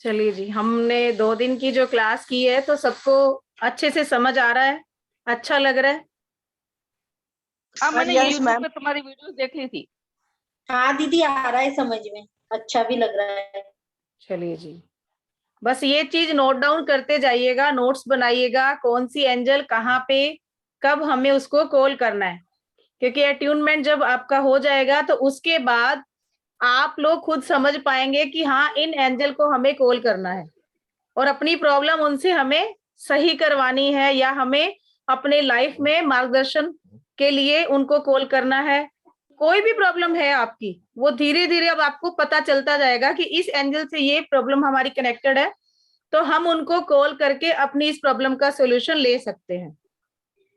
चलिए जी, हमने 2 दिन की जो क्लास की है तो सबको अच्छे से समझ आ रहा है, अच्छा लग रहा है। हाँ, मैंने यस यूट्यूब मैम। पे तुम्हारी वीडियोस देख ली थी। हाँ दीदी, आ रहा है समझ में, अच्छा भी लग रहा है। चलिए जी, बस ये चीज नोट डाउन करते जाइएगा, नोट्स बनाइएगा, कौन सी एंजल कहाँ पे कब हमें उसको कॉल करना है, क्योंकि अट्यूनमेंट जब आपका हो जाएगा तो उसके बाद आप लोग खुद समझ पाएंगे कि हाँ इन एंजल को हमें कॉल करना है और अपनी प्रॉब्लम उनसे हमें सही करवानी है या हमें अपने लाइफ में मार्गदर्शन के लिए उनको कॉल करना है। कोई भी प्रॉब्लम है आपकी, वो धीरे धीरे अब आपको पता चलता जाएगा कि इस एंजल से ये प्रॉब्लम हमारी कनेक्टेड है, तो हम उनको कॉल करके अपनी इस प्रॉब्लम का सोल्यूशन ले सकते हैं।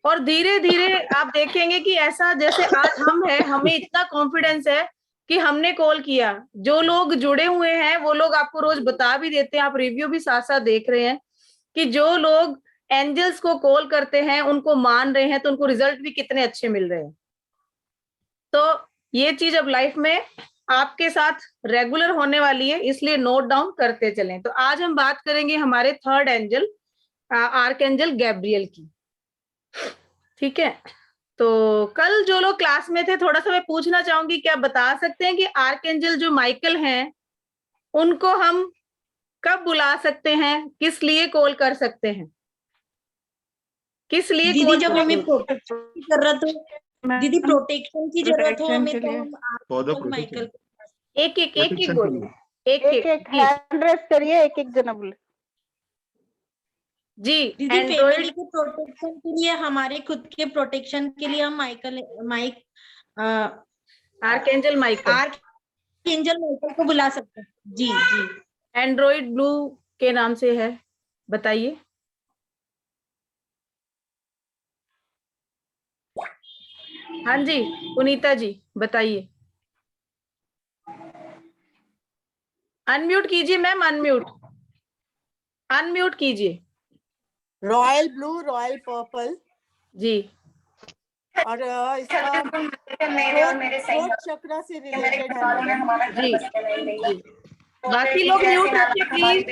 और धीरे धीरे आप देखेंगे कि ऐसा जैसे आज हम हैं, हमें इतना कॉन्फिडेंस है कि हमने कॉल किया, जो लोग जुड़े हुए हैं वो लोग आपको रोज बता भी देते हैं, आप रिव्यू भी साथ साथ देख रहे हैं कि जो लोग एंजल्स को कॉल करते हैं उनको मान रहे हैं तो उनको रिजल्ट भी कितने अच्छे मिल रहे हैं। तो ये चीज अब लाइफ में आपके साथ रेगुलर होने वाली है, इसलिए नोट डाउन करते चलें। तो आज हम बात करेंगे हमारे third angel arc angel Gabriel की। ठीक है, तो कल जो लोग क्लास में थे थोड़ा सा मैं पूछना चाहूंगी, क्या बता सकते हैं कि आर्क एंजल जो माइकल हैं उनको हम कब बुला सकते हैं, किस लिए कॉल कर सकते हैं, किस लिए दीदी कॉल जब हमें प्रोटेक्शन की जरूरत हो, दीदी प्रोटेक्शन की जरूरत हो हमें तो हम आर्क माइकल एक एक एक एक बोलिए, एक एक एक हैंड रेस करिए, एक एक जना बोले जी। दीदी एंड्रॉइड फैमिली के प्रोटेक्शन के लिए, हमारे खुद के प्रोटेक्शन के लिए हम आर्कएंजल माइकल, आर्कएंजल माइकल को बुला सकते हैं। जी जी। एंड्रॉइड ब्लू के नाम से है, बताइए। हाँ जी पुनीता जी बताइए, अनम्यूट कीजिए मैम, अनम्यूट कीजिए। रॉयल ब्लू, रॉयल पर्पल जी, और इसका थ्रोट चक्र से रिलेटेड है मैडम। जी जी। बाकी लोग म्यूट रखिए प्लीज।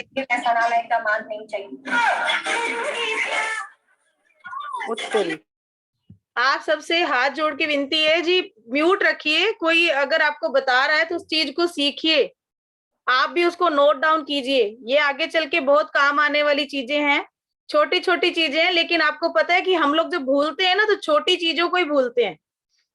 आप सबसे हाथ जोड़ के विनती है जी, म्यूट रखिए। कोई अगर आपको बता रहा है तो उस चीज को सीखिए, आप भी उसको नोट डाउन कीजिए, ये आगे चल के बहुत काम आने वाली चीजें हैं। छोटी छोटी चीजें हैं, लेकिन आपको पता है कि हम लोग जब भूलते हैं ना तो छोटी चीजों को ही भूलते हैं,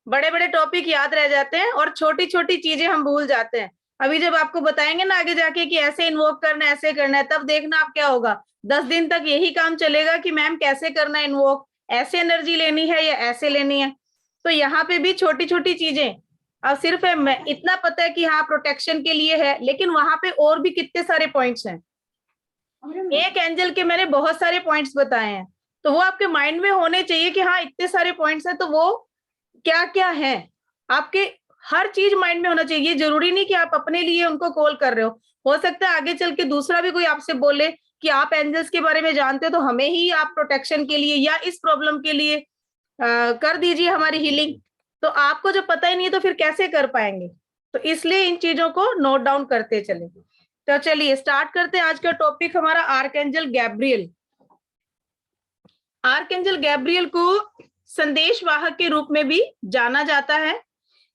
बड़े बड़े टॉपिक याद रह जाते हैं और छोटी छोटी चीजें हम भूल जाते हैं। अभी जब आपको बताएंगे ना आगे जाके कि ऐसे इन्वोक करना है, ऐसे करना है, तब देखना आप क्या होगा। 10 दिन तक यही काम चलेगा कि मैम कैसे करना है इन्वोक, ऐसे एनर्जी लेनी है या ऐसे लेनी है। तो यहाँ पे भी छोटी छोटी चीजें, अब सिर्फ इतना पता है कि हाँ प्रोटेक्शन के लिए है, लेकिन वहां पे और भी कितने सारे पॉइंट्स हैं। एक एंजल के मैंने बहुत सारे पॉइंट्स बताए हैं, तो वो आपके माइंड में होने चाहिए कि हाँ इतने सारे पॉइंट्स हैं, तो वो क्या क्या है आपके, हर चीज माइंड में होना चाहिए। जरूरी नहीं कि आप अपने लिए उनको कॉल कर रहे हो सकता है आगे चल के दूसरा भी कोई आपसे बोले कि आप एंजल्स के बारे में जानते हो तो हमें ही आप प्रोटेक्शन के लिए या इस प्रॉब्लम के लिए कर दीजिए हमारी हीलिंग। तो आपको जब पता ही नहीं है तो फिर कैसे कर पाएंगे, तो इसलिए इन चीजों को नोट डाउन करते चले। तो चलिए स्टार्ट करते हैं आज का टॉपिक हमारा आर्कएंजल गैब्रियल। आर्कएंजल गैब्रियल को संदेश वाहक के रूप में भी जाना जाता है।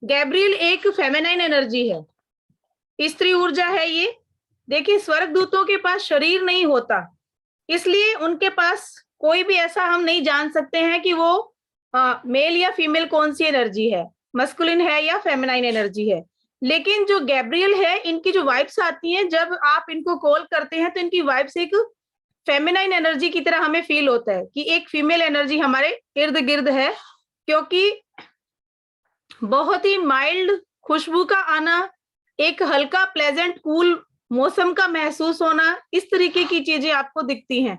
गैब्रियल एक फेमिनाइन एनर्जी है, स्त्री ऊर्जा है ये। देखिए स्वर्गदूतों के पास शरीर नहीं होता, इसलिए उनके पास कोई भी ऐसा हम नहीं जान सकते हैं कि वो मेल या फीमेल कौन सी एनर्जी है, मस्कुलिन है या फेमिनाइन एनर्जी है। लेकिन जो गैब्रियल है, इनकी जो वाइब्स आती हैं जब आप इनको कॉल करते हैं तो इनकी वाइब्स एक फेमिनाइन एनर्जी की तरह हमें फील होता है कि एक फीमेल एनर्जी हमारे इर्द गिर्द है, क्योंकि बहुत ही माइल्ड खुशबू का आना, एक हल्का प्लेजेंट कूल मौसम का महसूस होना, इस तरीके की चीजें आपको दिखती हैं।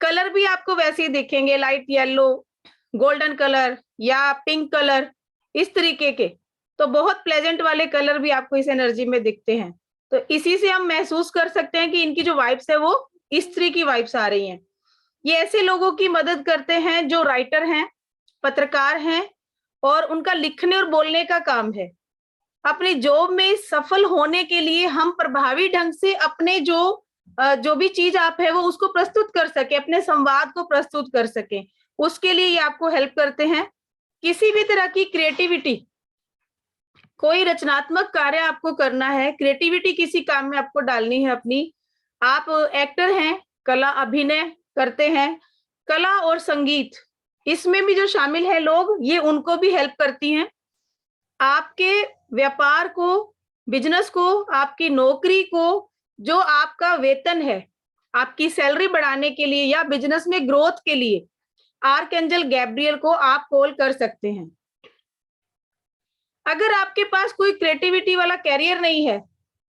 कलर भी आपको वैसे ही दिखेंगे, लाइट येलो, गोल्डन कलर या पिंक कलर, इस तरीके के। तो बहुत प्लेजेंट वाले कलर भी आपको इस एनर्जी में दिखते हैं। तो इसी से हम महसूस कर सकते हैं कि इनकी जो वाइब्स है वो स्त्री की वाइब्स आ रही हैं। ये ऐसे लोगों की मदद करते हैं जो राइटर हैं, पत्रकार हैं और उनका लिखने और बोलने का काम है। अपनी जॉब में सफल होने के लिए हम प्रभावी ढंग से अपने जो भी चीज आप है वो उसको प्रस्तुत कर सके, अपने संवाद को प्रस्तुत कर सके, उसके लिए ये आपको हेल्प करते हैं। किसी भी तरह की क्रिएटिविटी, कोई रचनात्मक कार्य आपको करना है, क्रिएटिविटी किसी काम में आपको डालनी है अपनी, आप एक्टर हैं, कला अभिनय करते हैं, कला और संगीत इसमें भी जो शामिल है लोग, ये उनको भी हेल्प करती हैं। आपके व्यापार को, बिजनेस को, आपकी नौकरी को, जो आपका वेतन है, आपकी सैलरी बढ़ाने के लिए या बिजनेस में ग्रोथ के लिए आर्कएंजल गैब्रियल को आप कॉल कर सकते हैं। अगर आपके पास कोई क्रिएटिविटी वाला कैरियर नहीं है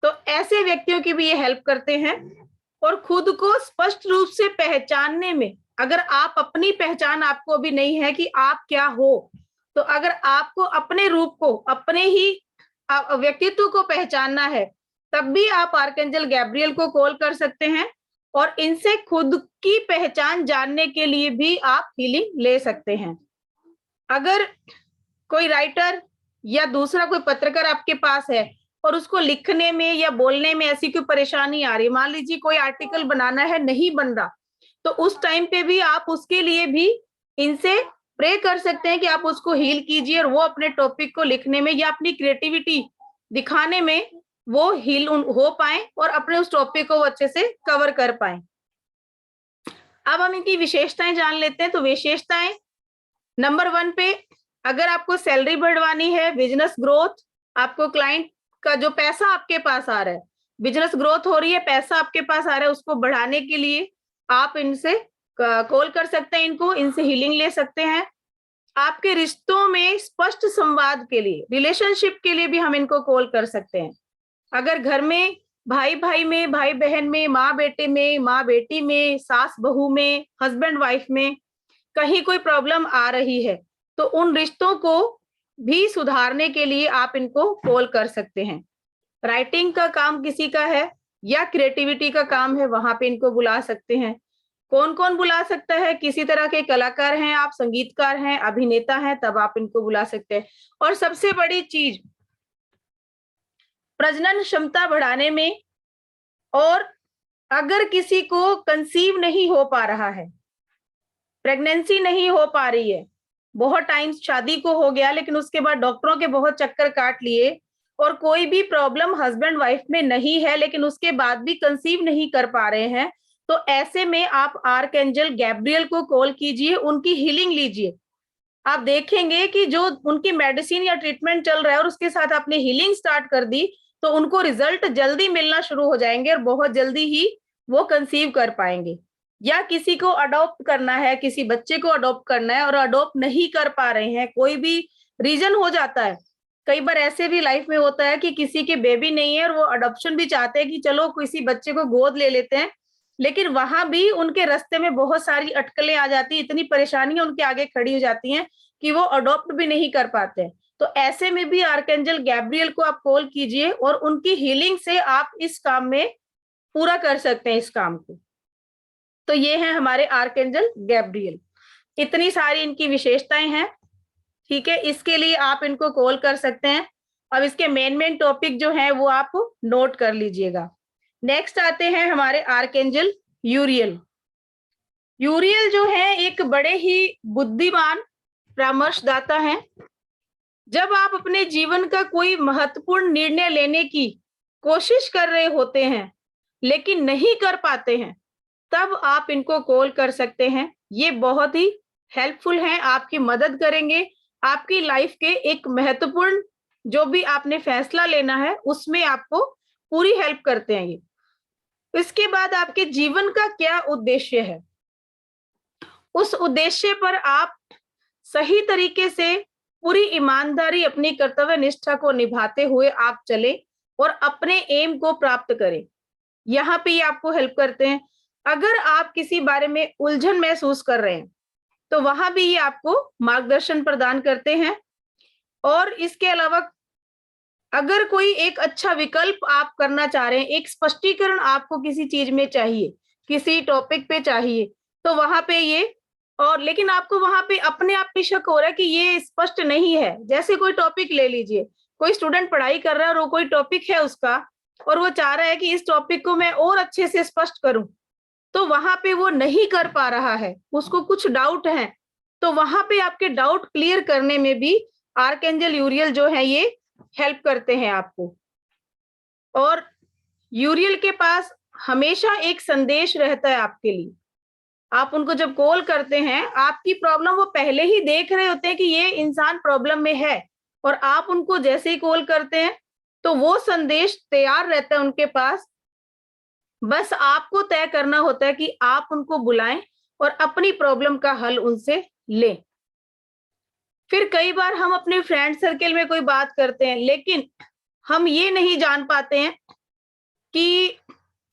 तो ऐसे व्यक्तियों की भी ये हेल्प करते हैं। और खुद को स्पष्ट रूप से पहचानने में, अगर आप अपनी पहचान आपको भी नहीं है कि आप क्या हो, तो अगर आपको अपने रूप को, अपने ही व्यक्तित्व को पहचानना है, तब भी आप आर्कएंजल गैब्रियल को कॉल कर सकते हैं और इनसे खुद की पहचान जानने के लिए भी आप हीलिंग ले सकते हैं। अगर कोई राइटर या दूसरा कोई पत्रकार आपके पास है और उसको लिखने में या बोलने में ऐसी कोई परेशानी आ रही है, मान लीजिए कोई आर्टिकल बनाना है, नहीं बन रहा, तो उस टाइम पे भी आप उसके लिए भी इनसे प्रे कर सकते हैं कि आप उसको हील कीजिए और वो अपने टॉपिक को लिखने में या अपनी क्रिएटिविटी दिखाने में वो हील हो पाए और अपने उस टॉपिक को अच्छे से कवर कर पाए। अब हम इनकी विशेषताएं जान लेते हैं। तो विशेषताएं नंबर 1 पे, अगर आपको सैलरी बढ़वानी है, बिजनेस ग्रोथ, आपको क्लाइंट का जो पैसा आपके पास आ रहा है, बिजनेस ग्रोथ हो रही है, पैसा आपके पास आ रहा है, उसको बढ़ाने के लिए आप इनसे कॉल कर सकते हैं, इनसे हीलिंग ले सकते हैं। आपके रिश्तों में स्पष्ट संवाद के लिए, रिलेशनशिप के लिए भी हम इनको कॉल कर सकते हैं। अगर घर में भाई भाई में, भाई बहन में, माँ बेटे में, माँ बेटी में, सास बहू में, हस्बैंड वाइफ में कहीं कोई प्रॉब्लम आ रही है तो उन रिश्तों को भी सुधारने के लिए आप इनको कॉल कर सकते हैं। राइटिंग का काम किसी का है या क्रिएटिविटी का काम है, वहां पे इनको बुला सकते हैं। कौन कौन बुला सकता है? किसी तरह के कलाकार हैं आप, संगीतकार हैं, अभिनेता हैं, तब आप इनको बुला सकते हैं। और सबसे बड़ी चीज, प्रजनन क्षमता बढ़ाने में, और अगर किसी को कंसीव नहीं हो पा रहा है, प्रेगनेंसी नहीं हो पा रही है, बहुत टाइम शादी को हो गया लेकिन उसके बाद डॉक्टरों के बहुत चक्कर काट लिए और कोई भी प्रॉब्लम हस्बैंड वाइफ में नहीं है लेकिन उसके बाद भी कंसीव नहीं कर पा रहे हैं, तो ऐसे में आप आर्कएंजल गैब्रियल को कॉल कीजिए, उनकी हीलिंग लीजिए। आप देखेंगे कि जो उनकी मेडिसिन या ट्रीटमेंट चल रहा है और उसके साथ आपने हीलिंग स्टार्ट कर दी तो उनको रिजल्ट जल्दी मिलना शुरू हो जाएंगे और बहुत जल्दी ही वो कंसीव कर पाएंगे। या किसी को अडॉप्ट करना है, किसी बच्चे को अडॉप्ट करना है और अडॉप्ट नहीं कर पा रहे हैं, कोई भी रीजन हो जाता है, कई बार ऐसे भी लाइफ में होता है कि किसी के बेबी नहीं है और वो अडॉप्शन भी चाहते हैं कि चलो किसी बच्चे को गोद ले लेते हैं, लेकिन वहां भी उनके रास्ते में बहुत सारी अटकलें आ जाती, इतनी परेशानियां उनके आगे खड़ी हो जाती हैं कि वो अडॉप्ट भी नहीं कर पाते। तो ऐसे में भी आर्कएंजल गैब्रियल को आप कॉल कीजिए और उनकी हीलिंग से आप इस काम में पूरा कर सकते हैं इस काम को। तो ये है हमारे आर्कएंजल गैब्रियल। इतनी सारी इनकी विशेषताएं हैं, ठीक है। इसके लिए आप इनको कॉल कर सकते हैं। अब इसके मेन टॉपिक जो है वो आप नोट कर लीजिएगा। नेक्स्ट आते हैं हमारे आर्कएंजल यूरियल। यूरियल जो है एक बड़े ही बुद्धिमान परामर्शदाता है। जब आप अपने जीवन का कोई महत्वपूर्ण निर्णय लेने की कोशिश कर रहे होते हैं लेकिन नहीं कर पाते हैं, तब आप इनको कॉल कर सकते हैं। ये बहुत ही हेल्पफुल हैं, आपकी मदद करेंगे, आपकी लाइफ के एक महत्वपूर्ण जो भी आपने फैसला लेना है उसमें आपको पूरी हेल्प करते हैं ये। इसके बाद आपके जीवन का क्या उद्देश्य है, उस उद्देश्य पर आप सही तरीके से पूरी ईमानदारी, अपनी कर्तव्य निष्ठा को निभाते हुए आप चले और अपने एम को प्राप्त करें। यहाँ पे ये आपको हेल्प करते हैं। अगर आप किसी बारे में उलझन महसूस कर रहे हैं तो वहां भी ये आपको मार्गदर्शन प्रदान करते हैं। और इसके अलावा अगर कोई एक अच्छा विकल्प आप करना चाह रहे हैं, एक स्पष्टीकरण आपको किसी चीज में चाहिए, किसी टॉपिक पे चाहिए, तो वहां पे ये, और लेकिन आपको वहां पे अपने आप पे शक हो रहा है कि ये स्पष्ट नहीं है, जैसे कोई टॉपिक ले लीजिए, कोई स्टूडेंट पढ़ाई कर रहा है और वो कोई टॉपिक है उसका और वो चाह रहा है कि इस टॉपिक को मैं और अच्छे से स्पष्ट करूं, तो वहां पे वो नहीं कर पा रहा है, उसको कुछ डाउट है, तो वहां पे आपके डाउट क्लियर करने में भी आर्कएंजल यूरियल जो है ये हेल्प करते हैं आपको। और यूरियल के पास हमेशा एक संदेश रहता है आपके लिए। आप उनको जब कॉल करते हैं, आपकी प्रॉब्लम वो पहले ही देख रहे होते हैं कि ये इंसान प्रॉब्लम में है, और आप उनको जैसे ही कॉल करते हैं तो वो संदेश तैयार रहता है उनके पास। बस आपको तय करना होता है कि आप उनको बुलाएं और अपनी प्रॉब्लम का हल उनसे लें। फिर कई बार हम अपने फ्रेंड सर्कल में कोई बात करते हैं, लेकिन हम ये नहीं जान पाते हैं कि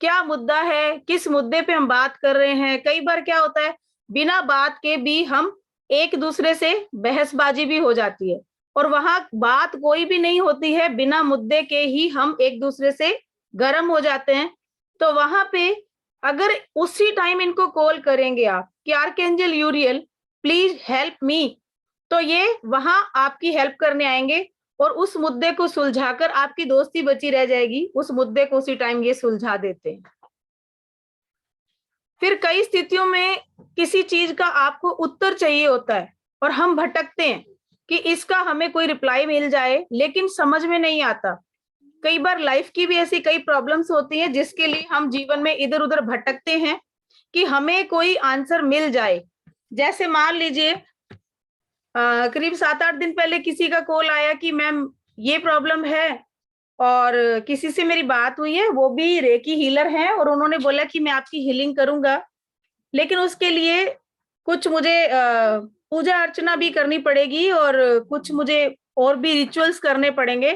क्या मुद्दा है, किस मुद्दे पे हम बात कर रहे हैं। कई बार क्या होता है, बिना बात के भी हम एक दूसरे से बहसबाजी भी हो जाती है, और वहां बात कोई भी नहीं होती है, बिना मुद्दे के ही हम एक दूसरे से गर्म हो जाते हैं। तो वहां पे अगर उसी टाइम इनको कॉल करेंगे आप कि आर्कएंजल यूरियल प्लीज हेल्प मी, तो ये वहां आपकी हेल्प करने आएंगे और उस मुद्दे को सुलझाकर आपकी दोस्ती बची रह जाएगी। उस मुद्दे को उसी टाइम ये सुलझा देते हैं। फिर कई स्थितियों में किसी चीज का आपको उत्तर चाहिए होता है और हम भटकते हैं कि इसका हमें कोई रिप्लाई मिल जाए, लेकिन समझ में नहीं आता। कई बार लाइफ की भी ऐसी कई प्रॉब्लम्स होती हैं जिसके लिए हम जीवन में इधर उधर भटकते हैं कि हमें कोई आंसर मिल जाए। जैसे मान लीजिए करीब 7-8 दिन पहले किसी का कॉल आया कि मैम ये प्रॉब्लम है, और किसी से मेरी बात हुई है, वो भी रेकी हीलर हैं, और उन्होंने बोला कि मैं आपकी हीलिंग करूंगा, लेकिन उसके लिए कुछ मुझे पूजा अर्चना भी करनी पड़ेगी और कुछ मुझे और भी रिचुअल्स करने पड़ेंगे,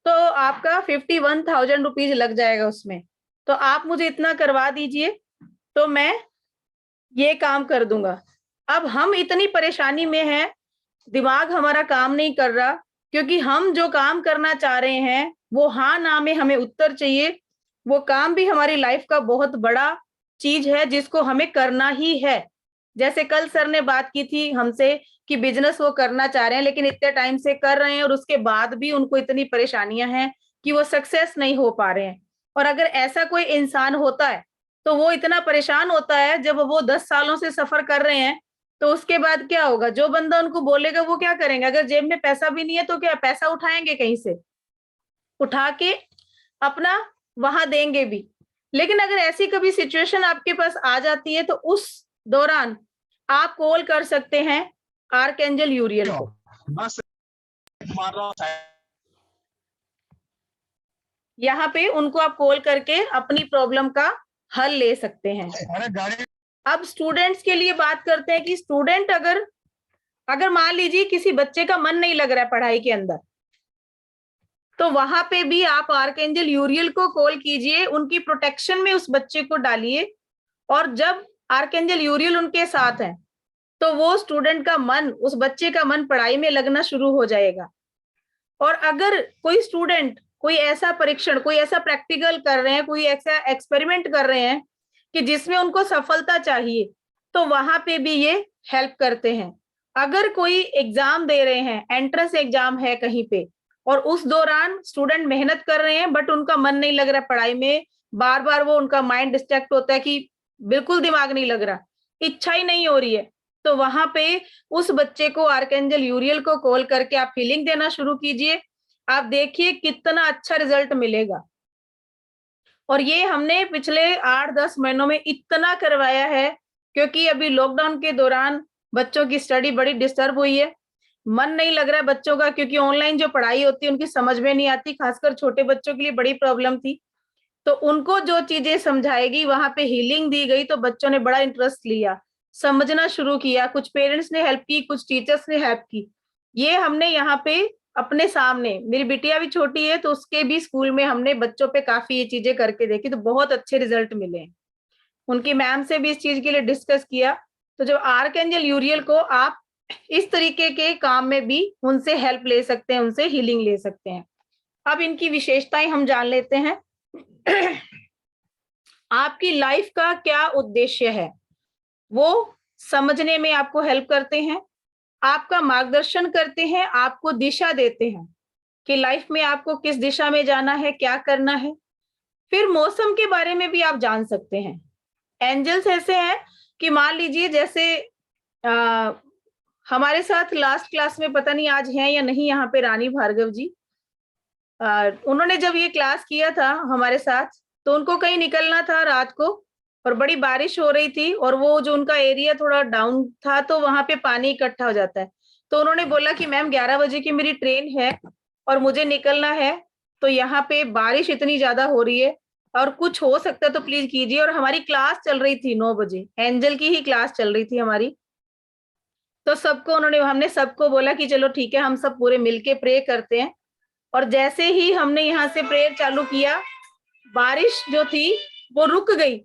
तो आपका 51,000 रुपीज लग जाएगा उसमें, तो आप मुझे इतना करवा दीजिए तो मैं ये काम कर दूंगा। अब हम इतनी परेशानी में हैं, दिमाग हमारा काम नहीं कर रहा, क्योंकि हम जो काम करना चाह रहे हैं वो हाँ ना में हमें उत्तर चाहिए। वो काम भी हमारी लाइफ का बहुत बड़ा चीज है जिसको हमें करना ही है। जैसे कल सर ने बात की थी हमसे कि बिजनेस वो करना चाह रहे हैं, लेकिन इतने टाइम से कर रहे हैं और उसके बाद भी उनको इतनी परेशानियां हैं कि वो सक्सेस नहीं हो पा रहे हैं। और अगर ऐसा कोई इंसान होता है तो वो इतना परेशान होता है, जब वो 10 सालों से सफर कर रहे हैं तो उसके बाद क्या होगा, जो बंदा उनको बोलेगा वो क्या करेंगे। अगर जेब में पैसा भी नहीं है तो क्या पैसा उठाएंगे, कहीं से उठा के अपना वहां देंगे भी। लेकिन अगर ऐसी कभी सिचुएशन आपके पास आ जाती है तो उस दौरान आप कॉल कर सकते हैं आर्कएंजल यूरियल को। यहाँ पे उनको आप कॉल करके अपनी प्रॉब्लम का हल ले सकते हैं। अब स्टूडेंट्स के लिए बात करते हैं कि स्टूडेंट अगर मान लीजिए किसी बच्चे का मन नहीं लग रहा है पढ़ाई के अंदर, तो वहां पे भी आप आर्कएंजल यूरियल को कॉल कीजिए, उनकी प्रोटेक्शन में उस बच्चे को डालिए, और जब आर्कएंजल यूरियल उनके साथ है तो वो स्टूडेंट का मन, उस बच्चे का मन पढ़ाई में लगना शुरू हो जाएगा। और अगर कोई स्टूडेंट कोई ऐसा परीक्षण, कोई ऐसा प्रैक्टिकल कर रहे हैं, कोई ऐसा एक्सपेरिमेंट कर रहे हैं कि जिसमें उनको सफलता चाहिए, तो वहां पे भी ये हेल्प करते हैं। अगर कोई एग्जाम दे रहे हैं, एंट्रेंस एग्जाम है कहीं पे, और उस दौरान स्टूडेंट मेहनत कर रहे हैं बट उनका मन नहीं लग रहा पढ़ाई में, बार बार वो उनका माइंड डिस्ट्रैक्ट होता है कि बिल्कुल दिमाग नहीं लग रहा, इच्छा ही नहीं हो रही है, तो वहां पे उस बच्चे को आर्कएंजल यूरियल को कॉल करके आप हीलिंग देना शुरू कीजिए। आप देखिए कितना अच्छा रिजल्ट मिलेगा। और ये हमने पिछले 8-10 महीनों में इतना करवाया है, क्योंकि अभी लॉकडाउन के दौरान बच्चों की स्टडी बड़ी डिस्टर्ब हुई है, मन नहीं लग रहा है बच्चों का, क्योंकि ऑनलाइन जो पढ़ाई होती है उनकी समझ में नहीं आती, खासकर छोटे बच्चों के लिए बड़ी प्रॉब्लम थी। तो उनको जो चीजें समझाएगी वहां पे हीलिंग दी गई, तो बच्चों ने बड़ा इंटरेस्ट लिया, समझना शुरू किया, कुछ पेरेंट्स ने हेल्प की, कुछ टीचर्स ने हेल्प की। ये हमने यहाँ पे अपने सामने, मेरी बिटिया भी छोटी है तो उसके भी स्कूल में हमने बच्चों पे काफी ये चीजें करके देखी, तो बहुत अच्छे रिजल्ट मिले। उनकी मैम से भी इस चीज के लिए डिस्कस किया। तो जब आर्कएंजल यूरियल को आप इस तरीके के काम में भी उनसे हेल्प ले सकते हैं, उनसे हीलिंग ले सकते हैं। अब इनकी विशेषताएं हम जान लेते हैं। आपकी लाइफ का क्या उद्देश्य है वो समझने में आपको हेल्प करते हैं, आपका मार्गदर्शन करते हैं, आपको दिशा देते हैं कि लाइफ में आपको किस दिशा में जाना है, क्या करना है। फिर मौसम के बारे में भी आप जान सकते हैं। एंजल्स ऐसे हैं कि मान लीजिए जैसे हमारे साथ लास्ट क्लास में, पता नहीं आज हैं या नहीं यहाँ पे, रानी भार्गव जी, उन्होंने जब ये क्लास किया था हमारे साथ, तो उनको कहीं निकलना था रात को और बड़ी बारिश हो रही थी, और वो जो उनका एरिया थोड़ा डाउन था तो वहां पे पानी इकट्ठा हो जाता है। तो उन्होंने बोला कि मैम 11 बजे की मेरी ट्रेन है और मुझे निकलना है, तो यहाँ पे बारिश इतनी ज्यादा हो रही है और कुछ हो सकता है तो प्लीज कीजिए। और हमारी क्लास चल रही थी 9 बजे, एंजल की ही क्लास चल रही थी हमारी। तो हमने सबको बोला कि चलो ठीक है, हम सब पूरे मिलके प्रे करते हैं। और जैसे ही हमने यहाँ से प्रेयर चालू किया, बारिश जो थी वो रुक गई,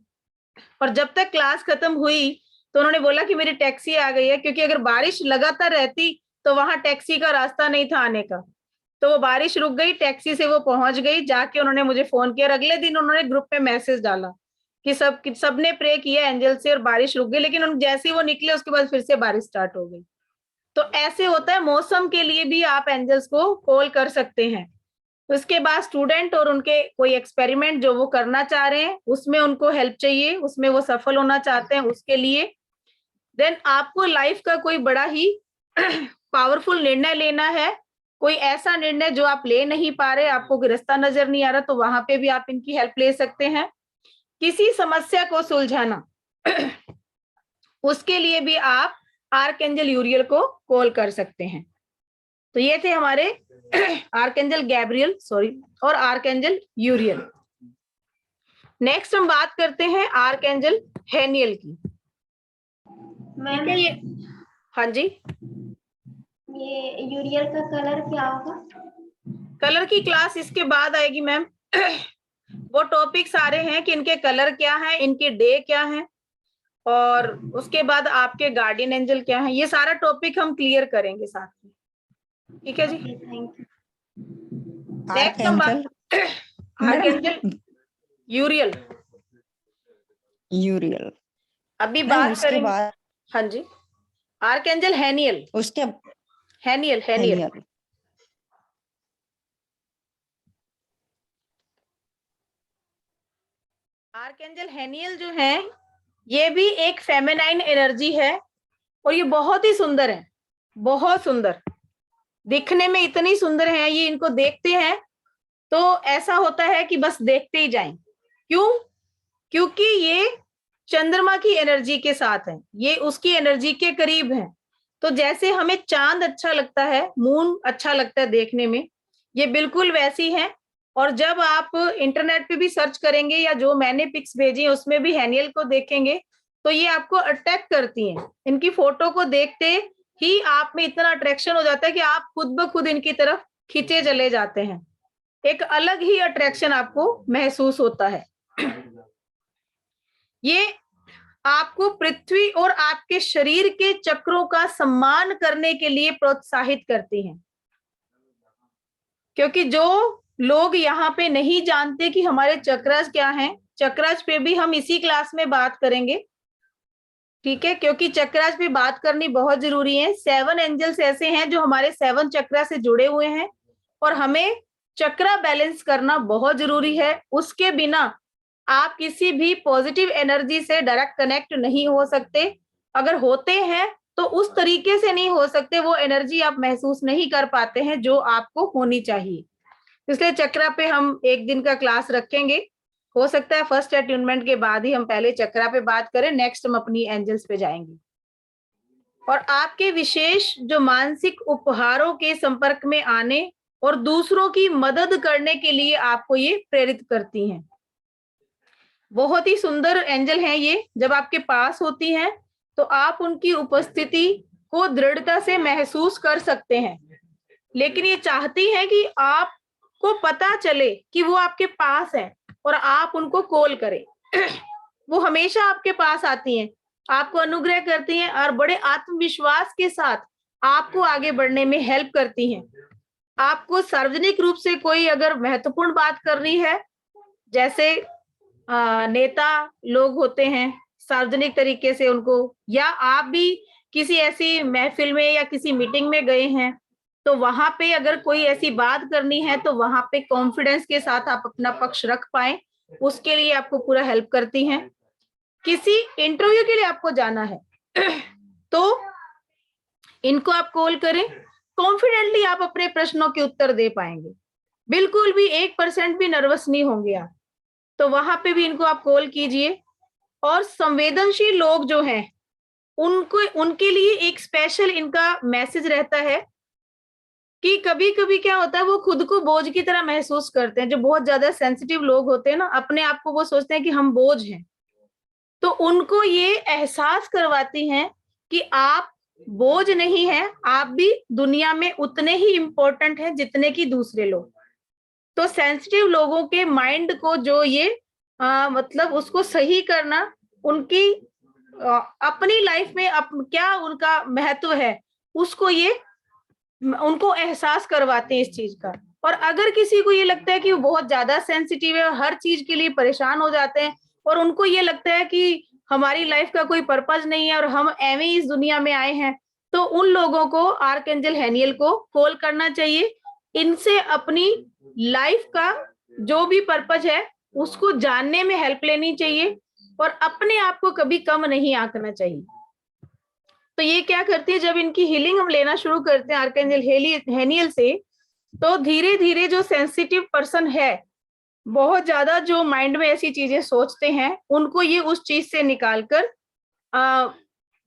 और जब तक क्लास खत्म हुई तो उन्होंने बोला कि मेरी टैक्सी आ गई है, क्योंकि अगर बारिश लगातार रहती तो वहां टैक्सी का रास्ता नहीं था आने का। तो वो बारिश रुक गई, टैक्सी से वो पहुंच गई, जाके उन्होंने मुझे फोन किया और अगले दिन उन्होंने ग्रुप में मैसेज डाला कि सबने प्रे किया एंजल से और बारिश रुक गई, लेकिन जैसे ही वो निकले उसके बाद फिर से बारिश स्टार्ट हो गई। तो ऐसे होता है, मौसम के लिए भी आप एंजल्स को कॉल कर सकते हैं। उसके बाद स्टूडेंट और उनके कोई एक्सपेरिमेंट जो वो करना चाह रहे हैं, उसमें उनको हेल्प चाहिए, उसमें वो सफल होना चाहते हैं, उसके लिए देन आपको लाइफ का कोई बड़ा ही पावरफुल निर्णय लेना है, कोई ऐसा निर्णय जो आप ले नहीं पा रहे, आपको कोई रास्ता नजर नहीं आ रहा, तो वहां पे भी आप इनकी हेल्प ले सकते हैं। किसी समस्या को सुलझाना उसके लिए भी आप आर्कएंजल यूरियल को कॉल कर सकते हैं। तो ये थे हमारे आर्कएंजल गैब्रियल और आर्कएंजल यूरियल। नेक्स्ट हम बात करते हैं आर्कएंजल हेनियल की। मैम ये हाँ जी, ये यूरियल का कलर क्या होगा? कलर की क्लास इसके बाद आएगी मैम। वो टॉपिक सारे हैं कि इनके कलर क्या है, इनके डे क्या है, और उसके बाद आपके गार्डियन एंजल क्या है, ये सारा टॉपिक हम क्लियर करेंगे साथ में। ठीक है जी, थैंक यू। नेक्स्ट हम बात आर्कएंजल यूरियल। यूरियल अभी बात करेंगे। बाद हाँ जी, आर्कएंजल हेनियल। उसके हेनियल आर्कएंजल हेनियल जो है, ये भी एक फेमिनाइन एनर्जी है, और ये बहुत ही सुंदर है, बहुत सुंदर, दिखने में इतनी सुंदर है। ये इनको देखते हैं तो ऐसा होता है कि बस देखते ही जाएं। क्यों? क्योंकि ये चंद्रमा की एनर्जी के साथ है, ये उसकी एनर्जी के करीब है। तो जैसे हमें चांद अच्छा लगता है, मून अच्छा लगता है देखने में, ये बिल्कुल वैसी है। और जब आप इंटरनेट पे भी सर्च करेंगे या जो मैंने पिक्स भेजी है उसमें भी हेनियल को देखेंगे, तो ये आपको अट्रैक्ट करती हैं। इनकी फोटो को देखते ही आप में इतना अट्रैक्शन हो जाता है कि आप खुद ब खुद इनकी तरफ खींचे चले जाते हैं। एक अलग ही अट्रैक्शन आपको महसूस होता है। ये आपको पृथ्वी और आपके शरीर के चक्रों का सम्मान करने के लिए प्रोत्साहित करती हैं, क्योंकि जो लोग यहाँ पे नहीं जानते कि हमारे चक्रास क्या हैं, चक्रास पे भी हम इसी क्लास में बात करेंगे। ठीक है, क्योंकि चक्रास पे बात करनी बहुत जरूरी है। 7 एंजल्स ऐसे हैं जो हमारे 7 चक्रा से जुड़े हुए हैं, और हमें चक्रा बैलेंस करना बहुत जरूरी है। उसके बिना आप किसी भी पॉजिटिव एनर्जी से डायरेक्ट कनेक्ट नहीं हो सकते। अगर होते हैं तो उस तरीके से नहीं हो सकते, वो एनर्जी आप महसूस नहीं कर पाते हैं जो आपको होनी चाहिए। इसलिए चक्रा पे हम एक दिन का क्लास रखेंगे। हो सकता है फर्स्ट अट्यूनमेंट के बाद ही हम पहले चक्रा पे बात करें, नेक्स्ट हम अपनी एंजल्स पे जाएंगे। और आपके विशेष जो मानसिक उपहारों के संपर्क में आने और दूसरों की मदद करने के लिए आपको ये प्रेरित करती हैं। बहुत ही सुंदर एंजल हैं ये। जब आपके पास होती हैं तो आप उनकी उपस्थिति को दृढ़ता से महसूस कर सकते हैं, लेकिन ये चाहती हैं कि आपको पता चले कि वो आपके पास है और आप उनको कॉल करें। वो हमेशा आपके पास आती हैं, आपको अनुग्रह करती हैं और बड़े आत्मविश्वास के साथ आपको आगे बढ़ने में हेल्प करती हैं। आपको सार्वजनिक रूप से कोई अगर महत्वपूर्ण बात करनी है, जैसे नेता लोग होते हैं, सार्वजनिक तरीके से उनको, या आप भी किसी ऐसी महफिल में या किसी मीटिंग में गए हैं तो वहां पे अगर कोई ऐसी बात करनी है तो वहां पे कॉन्फिडेंस के साथ आप अपना पक्ष रख पाए, उसके लिए आपको पूरा हेल्प करती हैं। किसी इंटरव्यू के लिए आपको जाना है तो इनको आप कॉल करें, कॉन्फिडेंटली आप अपने प्रश्नों के उत्तर दे पाएंगे, बिल्कुल भी 1% भी नर्वस नहीं होंगे आप। तो वहां पे भी इनको आप कॉल कीजिए। और संवेदनशील लोग जो हैं उनको, उनके लिए एक स्पेशल इनका मैसेज रहता है कि कभी कभी क्या होता है, वो खुद को बोझ की तरह महसूस करते हैं। जो बहुत ज्यादा सेंसिटिव लोग होते हैं ना, अपने आप को वो सोचते हैं कि हम बोझ हैं। तो उनको ये एहसास करवाती हैं कि आप बोझ नहीं हैं, आप भी दुनिया में उतने ही इम्पोर्टेंट हैं जितने कि दूसरे लोग। तो सेंसिटिव लोगों के माइंड को जो ये मतलब उसको सही करना, उनकी अपनी लाइफ में क्या उनका महत्व है, उसको ये उनको एहसास करवाते हैं इस चीज का। और अगर किसी को ये लगता है कि वो बहुत ज्यादा सेंसिटिव है और हर चीज के लिए परेशान हो जाते हैं और उनको ये लगता है कि हमारी लाइफ का कोई पर्पस नहीं है और हम एवं इस दुनिया में आए हैं, तो उन लोगों को आर्कएंजल हैनियल को कॉल करना चाहिए। इनसे अपनी लाइफ का जो भी पर्पस है उसको जानने में हेल्प लेनी चाहिए और अपने आप को कभी कम नहीं आंकना चाहिए। तो ये क्या करती है, जब इनकी हीलिंग हम लेना शुरू करते हैं आर्कएंजल हैनियल से, तो धीरे धीरे जो सेंसिटिव पर्सन है, बहुत ज्यादा जो माइंड में ऐसी चीजें सोचते हैं, उनको ये उस चीज से निकालकर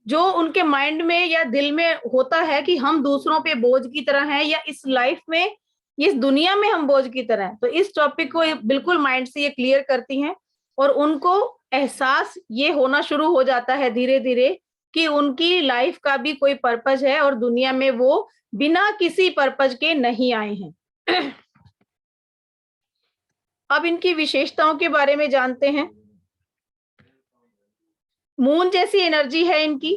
जो उनके माइंड में या दिल में होता है कि हम दूसरों पे बोझ की तरह हैं या इस लाइफ में, इस दुनिया में हम बोझ की तरह हैं, तो इस टॉपिक को बिल्कुल माइंड से ये क्लियर करती हैं और उनको एहसास ये होना शुरू हो जाता है धीरे धीरे कि उनकी लाइफ का भी कोई पर्पस है और दुनिया में वो बिना किसी पर्पस के नहीं आए हैं। अब इनकी विशेषताओं के बारे में जानते हैं। मून जैसी एनर्जी है इनकी,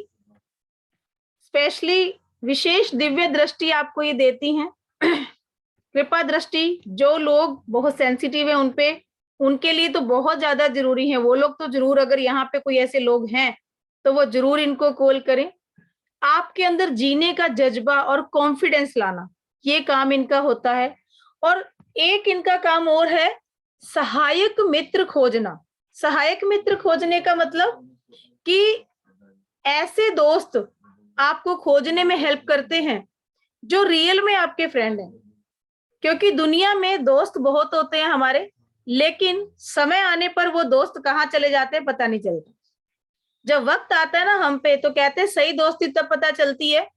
स्पेशली विशेष दिव्य दृष्टि आपको ये देती हैं। कृपा दृष्टि, जो लोग बहुत सेंसिटिव है उनपे, उनके लिए तो बहुत ज्यादा जरूरी है। वो लोग तो जरूर, अगर यहाँ पे कोई ऐसे लोग हैं तो वो जरूर इनको कॉल करें। आपके अंदर जीने का जज्बा और कॉन्फिडेंस लाना, ये काम इनका होता है। और एक इनका काम और है, सहायक मित्र खोजना। सहायक मित्र खोजने का मतलब कि ऐसे दोस्त आपको खोजने में हेल्प करते हैं जो रियल में आपके फ्रेंड हैं। क्योंकि दुनिया में दोस्त बहुत होते हैं हमारे, लेकिन समय आने पर वो दोस्त कहाँ चले जाते हैं पता नहीं चलता। जब वक्त आता है ना हम पे, तो कहते हैं सही दोस्ती तब पता चलती है।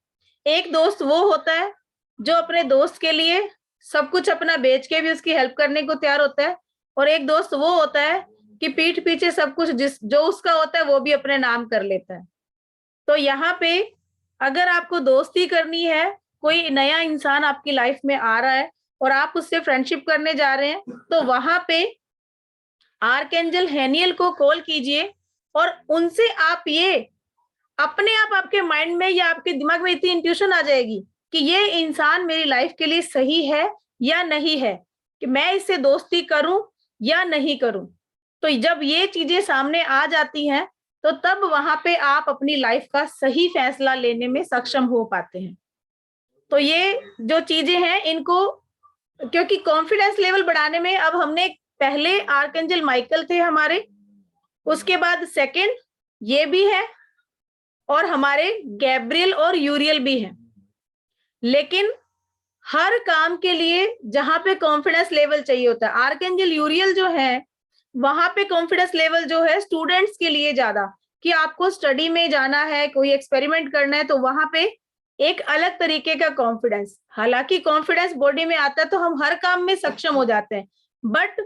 एक दोस्त वो होता है जो अपने दोस्त के लिए सब कुछ अपना बेच के भी उसकी हेल्प करने को तैयार होता है, और एक दोस्त वो होता है कि पीठ पीछे सब कुछ जो उसका होता है वो भी अपने नाम कर लेता है। तो यहाँ पे अगर आपको दोस्ती करनी है, कोई नया इंसान आपकी लाइफ में आ रहा है और आप उससे फ्रेंडशिप करने जा रहे हैं, तो वहां पे आर्कएंजल हैनियल को कॉल कीजिए और उनसे आप ये अपने आप, आपके माइंड में या आपके दिमाग में इतनी इंट्यूशन आ जाएगी कि ये इंसान मेरी लाइफ के लिए सही है या नहीं है, कि मैं इससे दोस्ती करूं या नहीं करूं। तो जब ये चीजें सामने आ जाती हैं तो तब वहां पे आप अपनी लाइफ का सही फैसला लेने में सक्षम हो पाते हैं। तो ये जो चीजें हैं इनको, क्योंकि कॉन्फिडेंस लेवल बढ़ाने में, अब हमने पहले आर्कएंजल माइकल थे हमारे, उसके बाद सेकंड ये भी है और हमारे गैब्रियल और यूरियल भी हैं। लेकिन हर काम के लिए जहां पे कॉन्फिडेंस लेवल चाहिए होता है, आर्कएंजल यूरियल जो है वहां पे कॉन्फिडेंस लेवल जो है स्टूडेंट्स के लिए ज्यादा, कि आपको स्टडी में जाना है, कोई एक्सपेरिमेंट करना है, तो वहां पे एक अलग तरीके का कॉन्फिडेंस। हालांकि कॉन्फिडेंस बॉडी में आता है तो हम हर काम में सक्षम हो जाते हैं, बट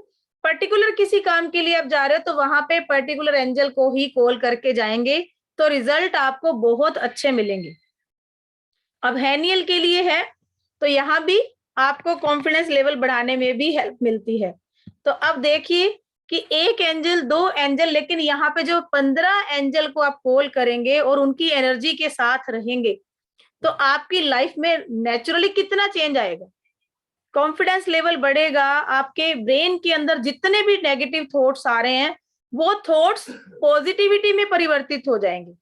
पर्टिकुलर किसी काम के लिए आप जा रहे हो तो वहां पे पर्टिकुलर एंजल को ही कॉल करके जाएंगे तो रिजल्ट आपको बहुत अच्छे मिलेंगे। अब हैनियल के लिए है तो यहाँ भी आपको कॉन्फिडेंस लेवल बढ़ाने में भी हेल्प मिलती है। तो अब देखिए कि एक एंजल, दो एंजल, लेकिन यहाँ पे जो 15 एंजल को आप कॉल करेंगे और उनकी एनर्जी के साथ रहेंगे तो आपकी लाइफ में नेचुरली कितना चेंज आएगा, कॉन्फिडेंस लेवल बढ़ेगा। आपके ब्रेन के अंदर जितने भी नेगेटिव थॉट्स आ रहे हैं वो थॉट्स पॉजिटिविटी में परिवर्तित हो जाएंगे।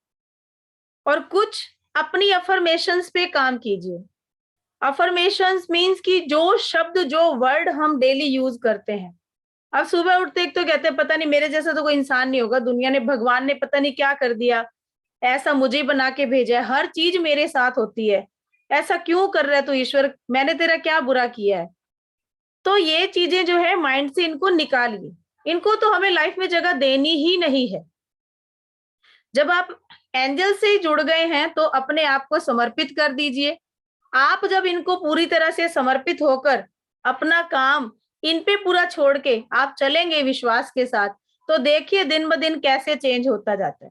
और कुछ अपनी अफर्मेशंस पे काम कीजिए, अफर्मेशंस मीन्स कि जो शब्द, जो वर्ड हम डेली यूज करते हैं। अब सुबह उठते एक तो कहते हैं पता नहीं मेरे जैसा तो कोई इंसान नहीं होगा, दुनिया ने, भगवान ने पता नहीं क्या कर दिया, ऐसा मुझे बना के भेजा है, हर चीज मेरे साथ होती है, ऐसा क्यों कर रहा है तो ईश्वर, मैंने तेरा क्या बुरा किया है। तो ये चीजें जो है माइंड से इनको निकालिए, इनको तो हमें लाइफ में जगह देनी ही नहीं है। जब आप एंजल से जुड़ गए हैं तो अपने आप को समर्पित कर दीजिए। आप जब इनको पूरी तरह से समर्पित होकर अपना काम इन पे पूरा छोड़ के आप चलेंगे विश्वास के साथ, तो देखिए दिन ब दिन कैसे चेंज होता जाता है।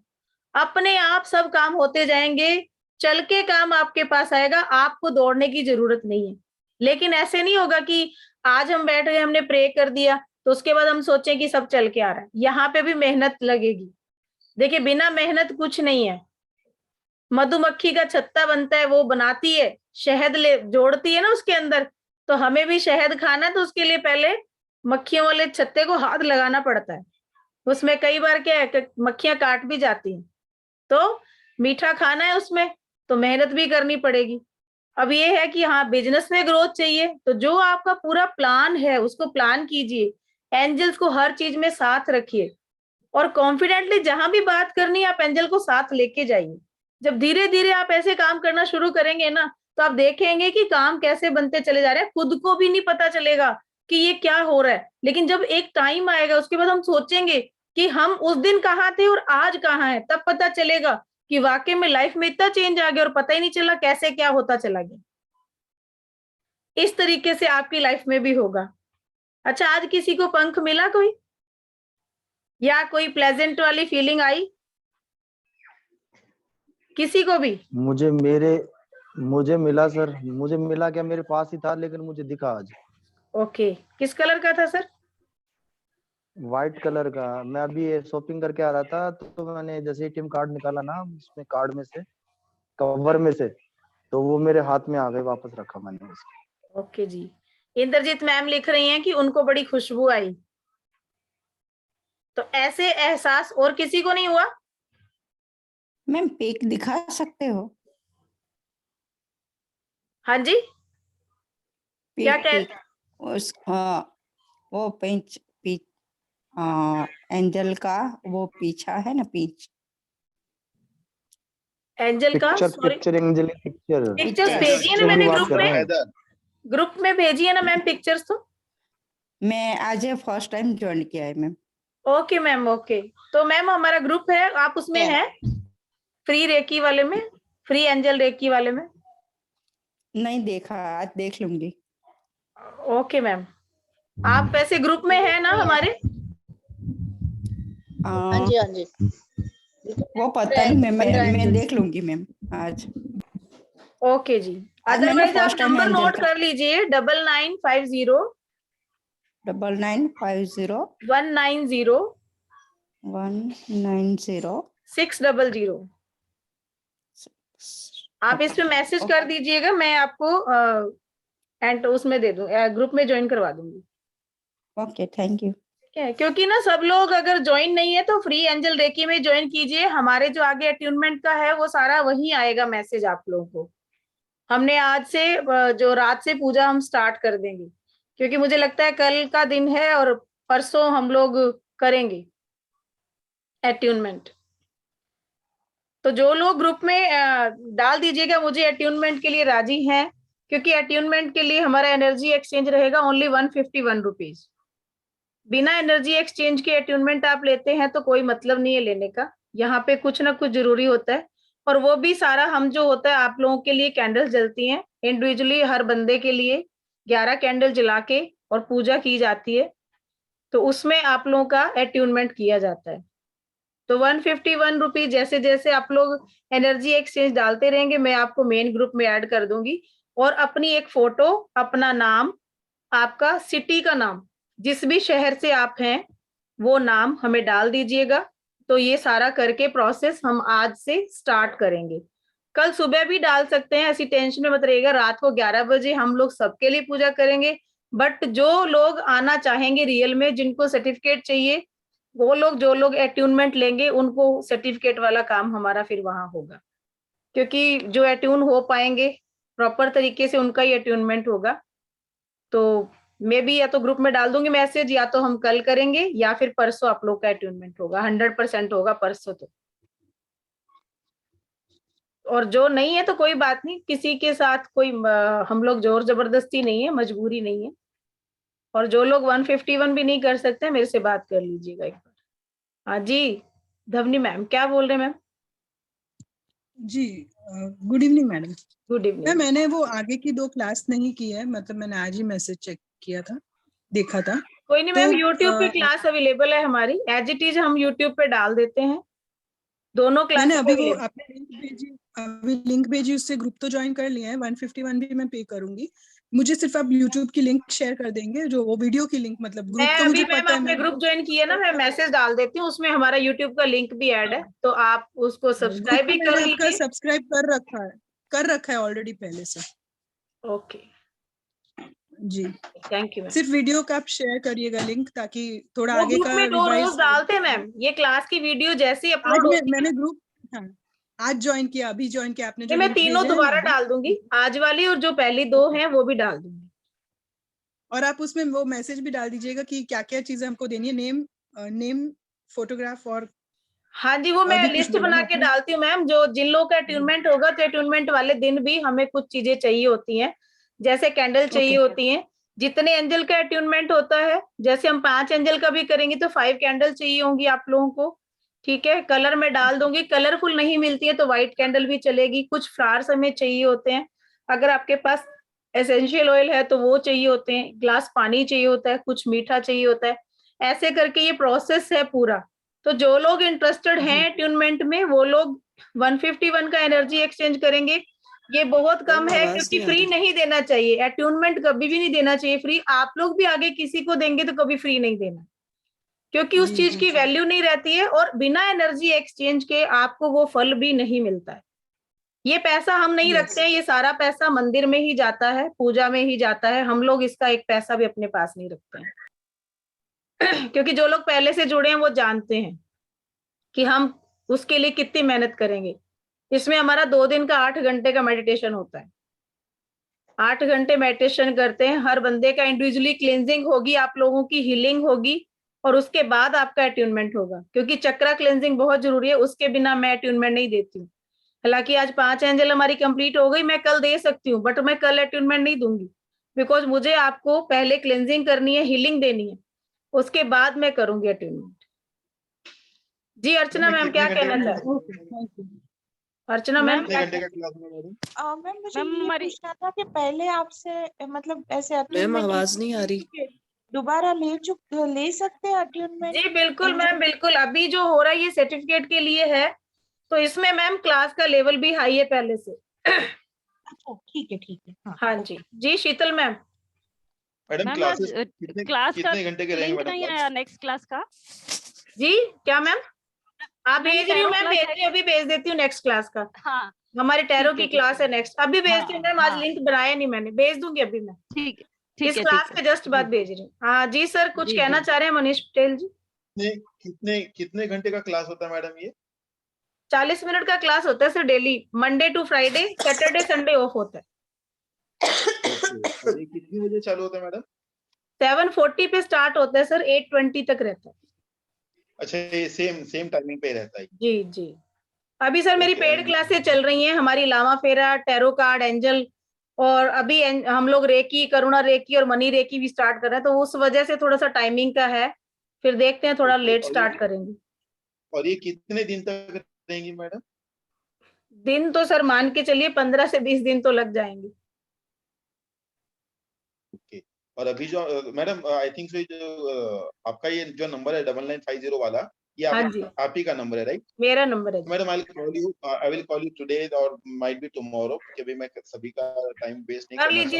अपने आप सब काम होते जाएंगे, चल के काम आपके पास आएगा, आपको दौड़ने की जरूरत नहीं है। लेकिन ऐसे नहीं होगा कि आज हम बैठ गए, हमने प्रे कर दिया तो उसके बाद हम सोचें कि सब चल के आ रहा है। यहाँ पे भी मेहनत लगेगी। देखिए बिना मेहनत कुछ नहीं है। मधुमक्खी का छत्ता बनता है, वो बनाती है, शहद ले जोड़ती है ना उसके अंदर, तो हमें भी शहद खाना है तो उसके लिए पहले मक्खियों वाले छत्ते को हाथ लगाना पड़ता है। उसमें कई बार क्या है, मक्खियां काट भी जाती हैं। तो मीठा खाना है उसमें तो मेहनत भी करनी पड़ेगी। अब ये है कि हाँ बिजनेस में ग्रोथ चाहिए, तो जो आपका पूरा प्लान है उसको प्लान कीजिए, एंजल्स को हर चीज में साथ रखिए और कॉन्फिडेंटली जहां भी बात करनी है आप एंजल को साथ लेके जाइए। जब धीरे धीरे आप ऐसे काम करना शुरू करेंगे ना, तो आप देखेंगे कि काम कैसे बनते चले जा रहे हैं, खुद को भी नहीं पता चलेगा कि ये क्या हो रहा है। लेकिन जब एक टाइम आएगा उसके बाद हम सोचेंगे कि हम उस दिन कहाँ थे और आज कहाँ है, तब पता चलेगा कि वाकई में लाइफ में इतना चेंज आ गया और पता ही नहीं चला कैसे क्या होता चला गया। इस तरीके से आपकी लाइफ में भी होगा। अच्छा, आज किसी को पंख मिला कोई, या कोई प्लेजेंट वाली फीलिंग आई किसी को भी? मुझे मिला सर, मुझे मिला क्या, मेरे पास ही था लेकिन मुझे दिखा आज। ओके, किस कलर का था सर? व्हाइट कलर का। मैं अभी शॉपिंग करके आ रहा था तो मैंने जैसे एटीएम कार्ड निकाला ना, उसमें कार्ड में से, कवर में से, तो वो मेरे हाथ में आ गए, वापस रखा मैंने उसको। ओके जी। इंद्रजीत मैम लिख रही हैं कि उनको बड़ी खुशबू आई। तो ऐसे एहसास और किसी को नहीं हुआ? मैम पिक दिखा सकते हो? हाँ जी, क्या कह? उस वो पिंच एंजल का वो पीछा है ना, पीछ एंजल का पिक्चर एंजल पिक्चर पिक्चर्स भेजी है ना मैंने ग्रुप में भेजी है ना मैम पिक्चर्स। तो मैं आज फर्स्ट टाइम ज्वाइन किया है मैम। Okay ma'am, okay. तो मैम हमारा ग्रुप है, आप उसमें हैं फ्री रेकी वाले में, फ्री एंजल रेकी वाले में? नहीं देखा, आज देख लूंगी। ओके मैम, आप वैसे ग्रुप में है ना हमारे? हाँ जी, हाँ जी। वो पता नहीं मैं देख लूंगी मैम आज। ओके जी। अदरवाइज आप नंबर नोट कर लीजिए 9950 190 600। आप इस पे मैसेज कर दीजिएगा, मैं आपको एंड उसमें दे दूं, ग्रुप में ज्वाइन करवा दूंगी। Okay, thank you. क्योंकि ना सब लोग अगर ज्वाइन नहीं है तो फ्री एंजल रेकी में ज्वाइन कीजिए। हमारे जो आगे अट्यूनमेंट का है वो सारा वही आएगा मैसेज आप लोगों को। हमने आज से जो रात से पूजा हम स्टार्ट कर देंगे, क्योंकि मुझे लगता है कल का दिन है और परसों हम लोग करेंगे अट्यूनमेंट। तो जो लोग ग्रुप में डाल दीजिएगा मुझे अट्यूनमेंट के लिए राजी हैं, क्योंकि अट्यूनमेंट के लिए हमारा एनर्जी एक्सचेंज रहेगा ओनली 151 रुपीज। बिना एनर्जी एक्सचेंज के अट्यूनमेंट आप लेते हैं तो कोई मतलब नहीं है लेने का। यहाँ पे कुछ ना कुछ जरूरी होता है, और वो भी सारा हम जो होता है आप लोगों के लिए कैंडल्स जलती हैं इंडिविजुअली, हर बंदे के लिए 11 कैंडल जला के और पूजा की जाती है, तो उसमें आप लोगों का अट्यूनमेंट किया जाता है। तो 151 रुपीज जैसे जैसे आप लोग एनर्जी एक्सचेंज डालते रहेंगे मैं आपको मेन ग्रुप में ऐड कर दूंगी, और अपनी एक फोटो, अपना नाम, आपका सिटी का नाम, जिस भी शहर से आप हैं वो नाम हमें डाल दीजिएगा। तो ये सारा करके प्रोसेस हम आज से स्टार्ट करेंगे। कल सुबह भी डाल सकते हैं, ऐसी टेंशन में मत रहिएगा। रात को 11 बजे हम लोग सबके लिए पूजा करेंगे, बट जो लोग आना चाहेंगे रियल में, जिनको सर्टिफिकेट चाहिए, वो लोग, जो लोग अट्यूनमेंट लेंगे उनको सर्टिफिकेट वाला काम हमारा फिर वहां होगा, क्योंकि जो अट्यून हो पाएंगे प्रॉपर तरीके से उनका ही अट्यूनमेंट होगा। तो मैं भी या तो ग्रुप में डाल दूंगी मैसेज, या तो हम कल करेंगे या फिर परसों आप लोग का अट्यूनमेंट होगा। 100% होगा परसों तो। और जो नहीं है तो कोई बात नहीं, किसी के साथ कोई हम लोग जोर जबरदस्ती नहीं है, मजबूरी नहीं है। और जो लोग 151 भी नहीं कर सकते मेरे से बात कर लीजिएगा एक बार। हाँ जी धवनी मैम, क्या बोल रहे मैम? जी good evening madam. Good evening. मैंने वो आगे की 2 क्लास नहीं की है, मतलब मैंने आज ही मैसेज चेक किया था, देखा था। कोई नहीं तो, मैम, यूट्यूब पे क्लास अवेलेबल है हमारी, एज इट इज हम यूट्यूब पे डाल देते हैं दोनों क्लास। मैंने अभी वो आपने लिंक भेजी, उससे ग्रुप तो ज्वाइन कर लिया है। 151 भी मैं पे करूंगी। मुझे सिर्फ आप यूट्यूब की लिंक शेयर कर देंगे, जो वो वीडियो की लिंक, मतलब ग्रुप तो मुझे पता है। आपने ग्रुप ज्वाइन किया ना, मैं मैसेज डाल देती हूँ, उसमें हमारा यूट्यूब का लिंक भी ऐड है, तो आप उसको सब्सक्राइब भी कर लीजिए। सब्सक्राइब कर रखा है ऑलरेडी पहले से। Okay ji thank you ma'am. सिर्फ वीडियो का आप शेयर करिएगा लिंक, ताकि थोड़ा आगे का रोज डालते हैं मैम, ये क्लास की वीडियो जैसे ही अपलोड होती है। मैंने ग्रुप आज ज्वाइन किया, अभी ज्वाइन किया आपने जो मैं तीनों दोबारा डाल दूंगी, आज वाली और जो पहली 2 हैं वो भी डाल दूंगी। और आप उसमें वो मैसेज भी डाल दीजिएगा कि क्या क्या चीजें हमको देनी है, नेम, फोटोग्राफ और। हाँ जी, वो मैं लिस्ट बना के डालती हूँ मैम। जो जिन लोगों का अट्यूनमेंट होगा तो अट्यूनमेंट वाले दिन भी हमें कुछ चीजें चाहिए होती हैं, जैसे कैंडल चाहिए होती हैं। जितने एंजल का अट्यूनमेंट होता है, जैसे हम 5 एंजल का भी करेंगे तो 5 कैंडल चाहिए होंगी आप लोगों को। ठीक है, कलर में डाल दूंगी, कलरफुल नहीं मिलती है तो व्हाइट कैंडल भी चलेगी। कुछ फ्लावर्स हमें चाहिए होते हैं, अगर आपके पास एसेंशियल ऑयल है तो वो चाहिए होते हैं, ग्लास पानी चाहिए होता है, कुछ मीठा चाहिए होता है। ऐसे करके ये प्रोसेस है पूरा। तो जो लोग इंटरेस्टेड हैं अट्यूनमेंट में, वो लोग 151 का एनर्जी एक्सचेंज करेंगे। ये बहुत कम है, क्योंकि फ्री नहीं देना चाहिए, अट्यूनमेंट कभी भी नहीं देना चाहिए फ्री। आप लोग भी आगे किसी को देंगे तो कभी फ्री नहीं देना, क्योंकि उस चीज की वैल्यू नहीं रहती है, और बिना एनर्जी एक्सचेंज के आपको वो फल भी नहीं मिलता है। ये पैसा हम नहीं रखते हैं, ये सारा पैसा मंदिर में ही जाता है, पूजा में ही जाता है। हम लोग इसका एक पैसा भी अपने पास नहीं रखते हैं क्योंकि जो लोग पहले से जुड़े हैं वो जानते हैं कि हम उसके लिए कितनी मेहनत करेंगे। इसमें हमारा 2 दिन का 8 घंटे का मेडिटेशन होता है। 8 घंटे मेडिटेशन करते हैं, हर बंदे का इंडिविजुअली क्लींजिंग होगी, आप लोगों की हीलिंग होगी, और उसके बाद आपका अट्यूनमेंट होगा, क्योंकि चक्रा क्लींजिंग बहुत जरूरी है, उसके बिना मैं अट्यूनमेंट नहीं देती हूँ। हालांकि आज 5 एंजल हमारी कंप्लीट हो गई, मैं कल दे सकती हूँ, बट मैं कल अट्यूनमेंट नहीं दूंगी, बिकॉज मुझे आपको पहले क्लींजिंग करनी है, हीलिंग देनी है, उसके बाद मैं करूंगी अट्यूनमेंट। जी अर्चना मैम क्या कहना चाहती? अर्चना मैम मैम मुझे ये पूछना था कि पहले आपसे मतलब ऐसे मैम आवाज नहीं आ रही। दोबारा ले सकते हैं अट्यूनमेंट? जी बिल्कुल मैम, बिल्कुल। अभी जो हो रहा है ये सर्टिफिकेट के लिए है, तो इसमें मैम क्लास का लेवल भी हाई है पहले से। अच्छा ठीक है। हाँ जी जी शीतल मैम। मैडम क्लास कितने घंटे के रहेंगे? नहीं आया नेक्स्ट क्लास का। जी क्या मैम? आप भेज रही हूँ मैम, भेज रही हूँ, अभी भेज देती हूँ नेक्स्ट क्लास का। हाँ हमारे टैरो की क्लास है नेक्स्ट, अभी भेजती हूँ मैम। आज लिंक बनाया नहीं मैंने, भेज दूंगी अभी मैं। ठीक इस क्लास के जस्ट बाद भेज रही हूँ। हाँ जी सर, कुछ कहना चाह रहे हैं मनीष पटेल जी? कितने घंटे का क्लास होता है मैडम ये? 40 मिनट का क्लास होता है sir daily, Monday to Friday, Saturday Sunday off होता है। कितने बजे चालू होता है मैडम? 7:40 पे स्टार्ट होता है सर, 8:20 तक रहता है। अच्छा, ये सेम टाइमिंग पे रहता है? जी जी। अभी सर मेरी पेड क्लासेस चल रही हैं, हमारी लामा फेरा, टैरो कार्ड, एंजल, और अभी हम लोग रेकी, करुणा रेकी और मनी रेकी भी स्टार्ट कर रहे हैं, तो उस वजह से थोड़ा सा टाइमिंग का है, फिर देखते हैं, थोड़ा लेट स्टार्ट करेंगे। और ये कितने दिन तक रहेंगी मैडम? दिन तो सर मान के चलिए 15 से 20 दिन तो लग जाएंगे। ओके। और अभी जो मैडम आई थिंक सो जो आपका ये जो नंबर है 9950 वाला, ये आप ही का नंबर है राइट? मेरा नंबर है madam. I will call you today और माइट बी टुमारो, कि मैं सभी का टाइम वेस्ट नहीं करना चाहूंगा।